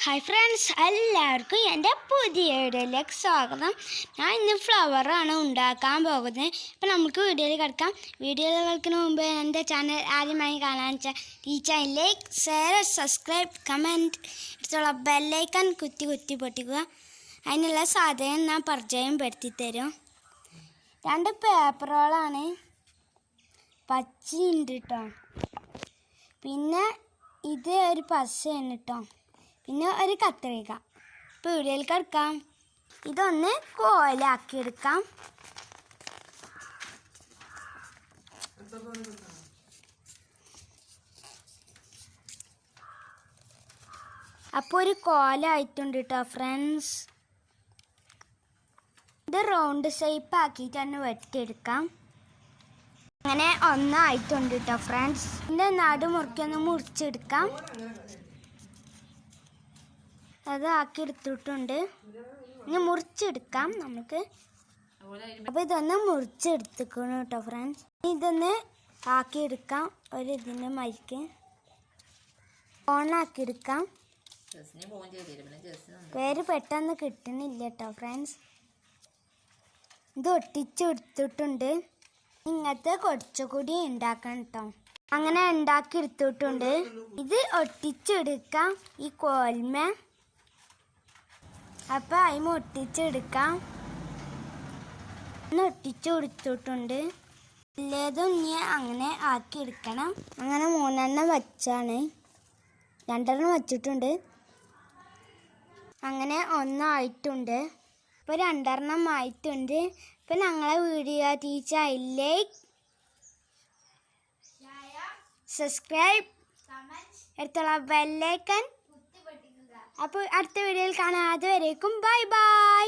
Hi friends, എല്ലാവർക്കും എൻ്റെ പുതിയ വീഡിയോയിലേക്ക് സ്വാഗതം. ഞാൻ ഇന്ന് ഫ്ലവറാണ് ഉണ്ടാക്കാൻ പോകുന്നത്. അപ്പോൾ നമുക്ക് വീഡിയോയിൽ കിടക്കാം. വീഡിയോയിൽ കളിക്കുന്ന മുമ്പ് എൻ്റെ ചാനൽ ആദ്യമായി കാണാൻ വെച്ചാൽ ഈ channel like, share, subscribe, comment എടുത്തുള്ള ബെല്ലൈക്കൺ കുത്തി പൊട്ടിക്കുക. അതിനുള്ള സാധനം ഞാൻ പരിചയപ്പെടുത്തി തരും. 2 പേപ്പറുകളാണ്, പച്ചയുണ്ട് കേട്ടോ. പിന്നെ ഇത് ഒരു പശയാണ് കേട്ടോ. പിന്നെ ഒരു കത്രിക. ഇപ്പോൾ വീഡിയോയിൽ കിടക്കാം. ഇതൊന്ന് കോലാക്കിയെടുക്കാം. അപ്പോൾ ഒരു കോലായിട്ടുണ്ട് കേട്ടോ ഫ്രണ്ട്സ്. ഇത് റൗണ്ട് ഷേപ്പ് ആക്കിയിട്ടൊന്ന് വെട്ടിയെടുക്കാം. അങ്ങനെ ഒന്നായിട്ടുണ്ട് കേട്ടോ ഫ്രണ്ട്സ്. ഇതിൻ്റെ നടുമുറിക്കൊന്ന് മുറിച്ചെടുക്കാം. അത് ആക്കി എടുത്തിട്ടുണ്ട്. ഇനി മുറിച്ചെടുക്കാം നമുക്ക്. അപ്പോൾ ഇതൊന്ന് മുറിച്ചെടുത്തിക്കണം കേട്ടോ ഫ്രണ്ട്സ്. ഇതൊന്ന് ആക്കിയെടുക്കാം. ഒരു ഇതിൻ്റെ മൈക്ക് ഓണാക്കിയെടുക്കാം. പേര് പെട്ടെന്ന് കിട്ടണില്ല കേട്ടോ ഫ്രണ്ട്സ്. ഇത് ഒട്ടിച്ചെടുത്തിട്ടുണ്ട്. ഇങ്ങനത്തെ കുറച്ചുകൂടി ഉണ്ടാക്കണം കേട്ടോ. അങ്ങനെ ഉണ്ടാക്കി എടുത്തിട്ടുണ്ട്. ഇത് ഒട്ടിച്ചെടുക്കാം ഈ കോൽമ. അപ്പോൾ അതിന് ഒട്ടിച്ചെടുക്കാം. ഒട്ടിച്ചു കൊടുത്തിട്ടുണ്ട്. എല്ലാതും ഇനി അങ്ങനെ ആക്കിയെടുക്കണം. അങ്ങനെ 3 വച്ചാണ്. 2 വച്ചിട്ടുണ്ട്. അങ്ങനെ 1 ആയിട്ടുണ്ട്. ഇപ്പോൾ 2 ആയിട്ടുണ്ട്. ഇപ്പോൾ ഞങ്ങളെ വീഡിയോ ടീച്ചർ ലൈക്ക്, സബ്സ്ക്രൈബ്, അടുത്തുള്ള ബെല്ലൈക്കൺ. അപ്പോൾ അടുത്ത വീഡിയോയിൽ കാണാം. അതുവരേക്കും ബൈ ബൈ.